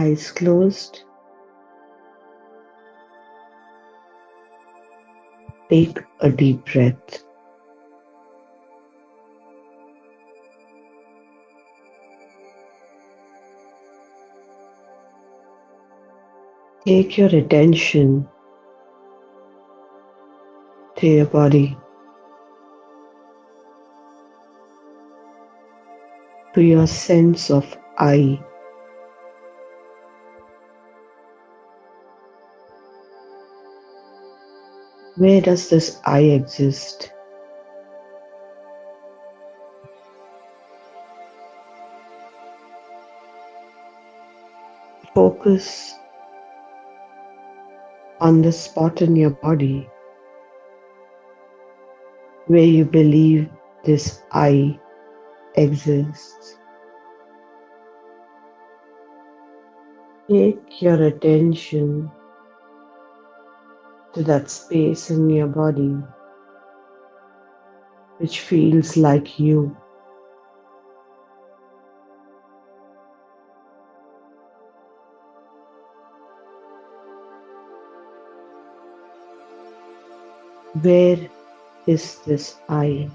eyes closed, take a deep breath. Take your attention to your body, to your sense of I. Where does this I exist? Focus on the spot in your body where you believe this I exists. Take your attention to that space in your body which feels like you. Where is this I?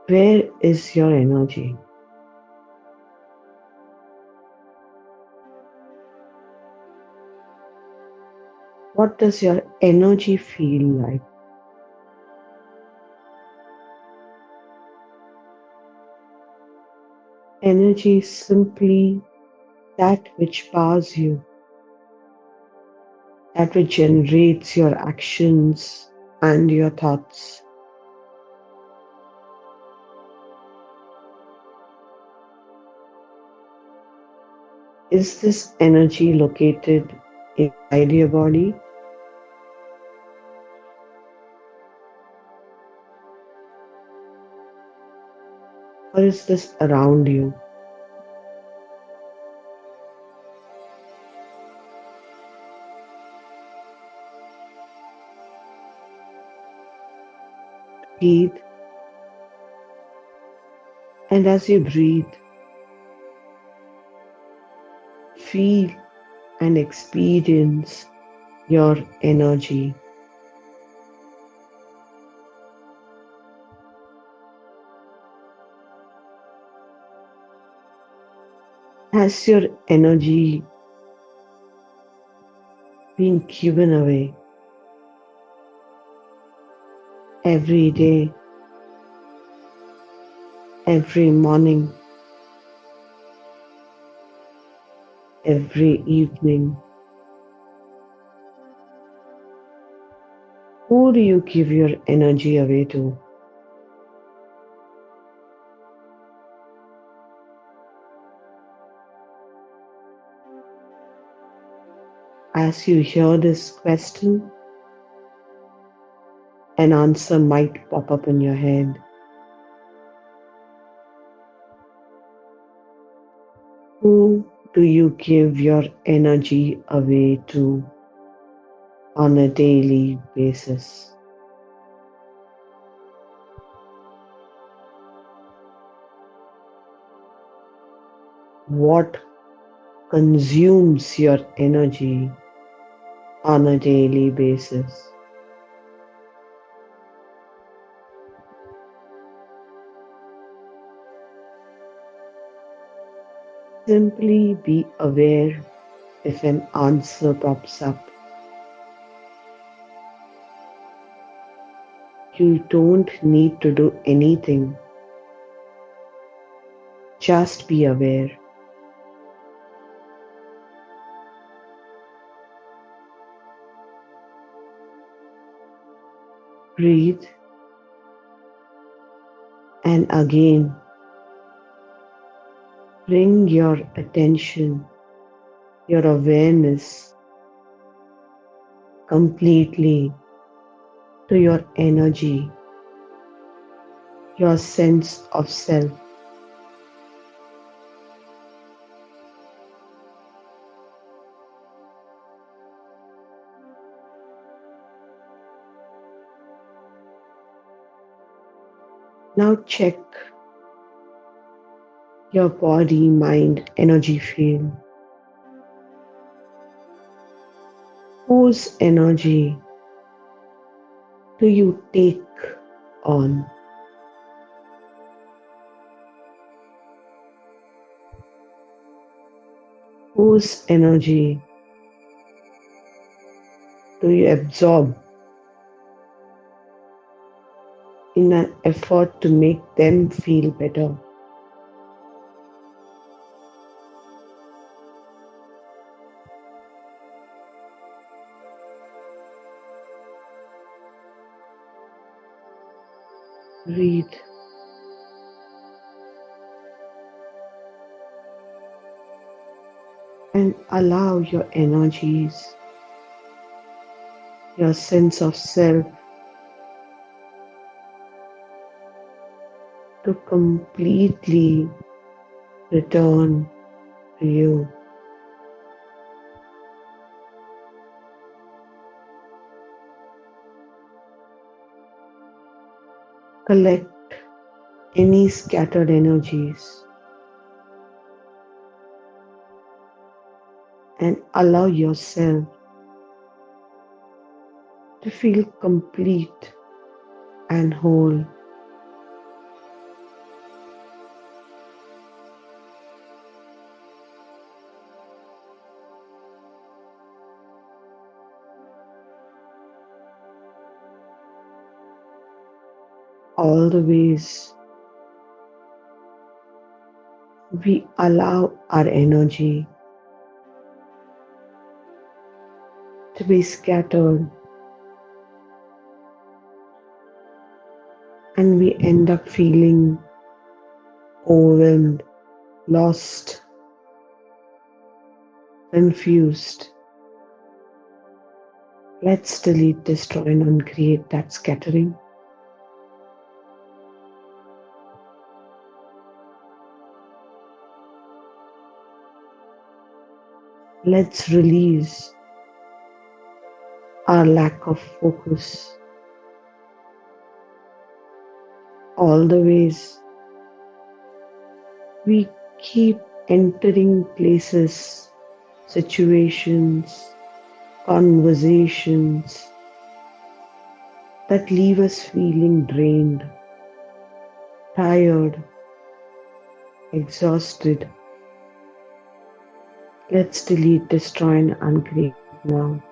Where is your energy? What does your energy feel like? Energy is simply that which powers you, that which generates your actions and your thoughts. Is this energy located inside your body? Or is this around you? Breathe, and as you breathe, feel and experience your energy. Has your energy been given away every day, every morning, every evening? Who do you give your energy away to? As you hear this question, an answer might pop up in your head. Who do you give your energy away to on a daily basis? What consumes your energy on a daily basis? Simply be aware if an answer pops up. You don't need to do anything. Just be aware. Breathe, and again bring your attention, your awareness completely to your energy, your sense of self. Now check your body, mind, energy field. Whose energy do you take on? Whose energy do you absorb in an effort to make them feel better? Breathe and allow your energies, your sense of self to completely return to you. Collect any scattered energies and allow yourself to feel complete and whole. All the ways we allow our energy to be scattered and we end up feeling overwhelmed, lost, confused. Let's delete, destroy, and uncreate that scattering. Let's release our lack of focus. All the ways we keep entering places, situations, conversations that leave us feeling drained, tired, exhausted. Let's delete, destroy, and uncreate now.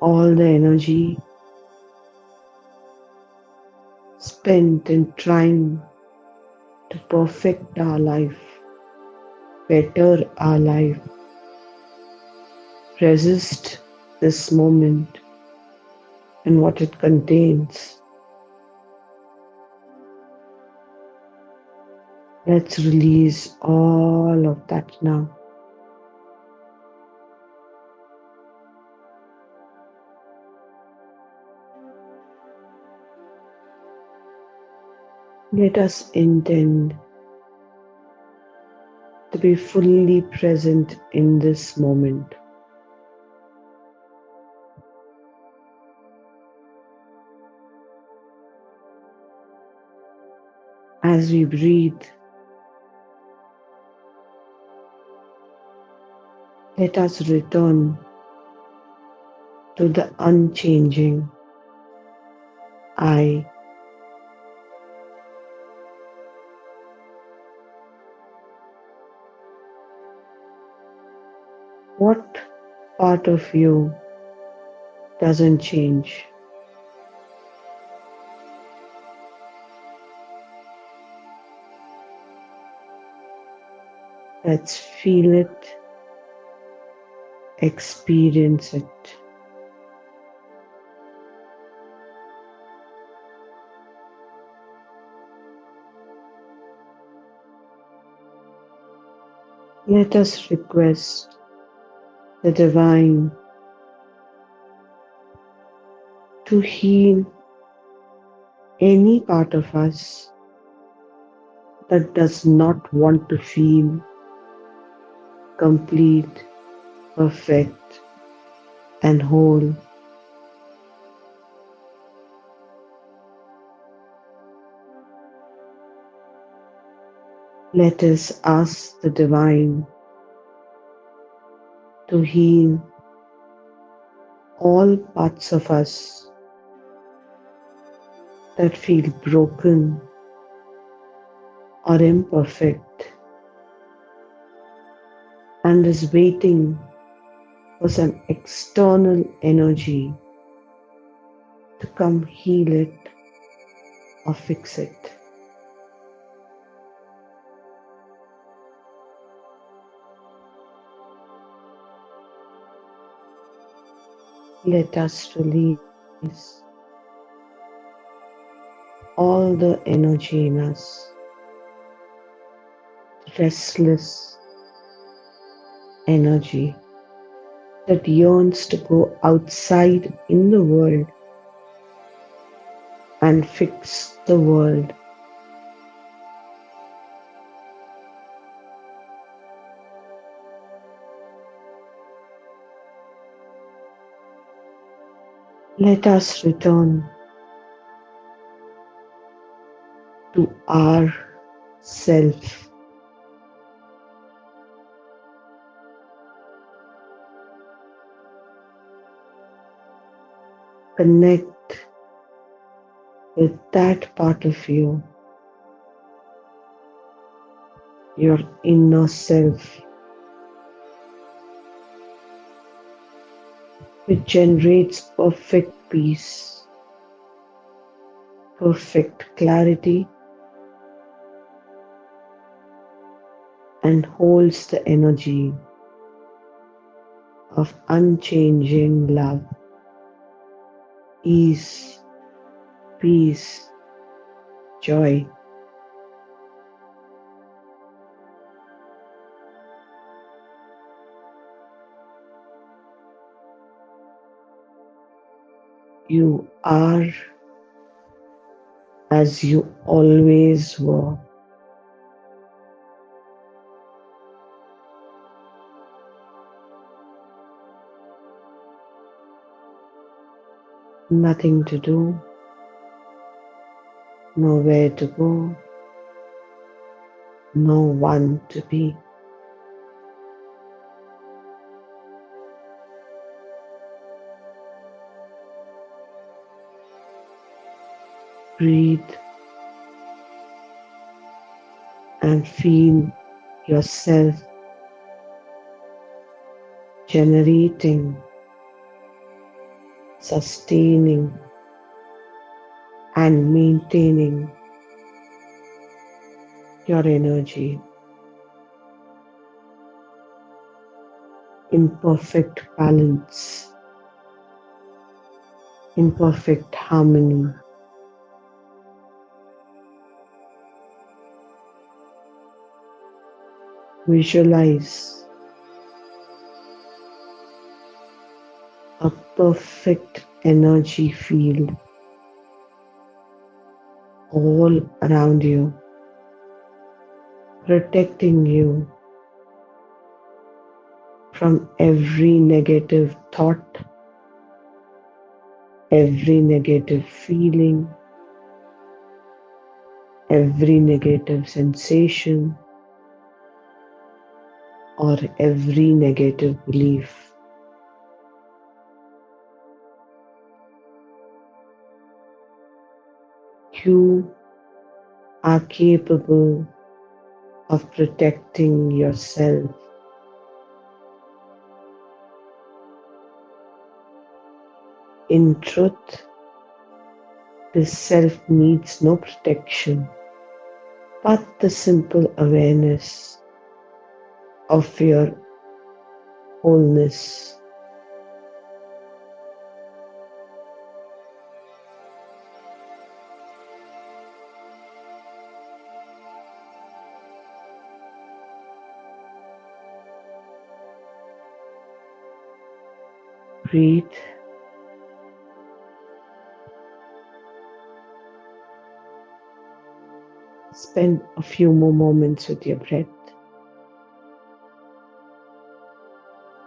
All the energy spent in trying to perfect our life, better our life, resist this moment and what it contains. Let's release all of that now. Let us intend to be fully present in this moment. As we breathe, let us return to the unchanging I. What part of you doesn't change? Let's feel it, experience it. Let us request the divine to heal any part of us that does not want to feel complete, perfect, and whole. Let us ask the Divine to heal all parts of us that feel broken or imperfect and is waiting for some external energy to come heal it or fix it. Let us release all the energy in us, restless energy that yearns to go outside in the world and fix the world. Let us return to our self, connect with that part of you, your inner self, which generates perfect peace, perfect clarity, and holds the energy of unchanging love, ease, peace, joy. You are as you always were. Nothing to do, nowhere to go, no one to be. Breathe and feel yourself generating, sustaining, and maintaining your energy in perfect balance, in perfect harmony. Visualize a perfect energy field all around you, protecting you from every negative thought, every negative feeling, every negative sensation, or every negative belief. You are capable of protecting yourself. In truth, this self needs no protection, but the simple awareness of your wholeness. Breathe. Spend a few more moments with your breath.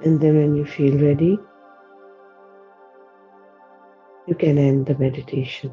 And then, when you feel ready, you can end the meditation.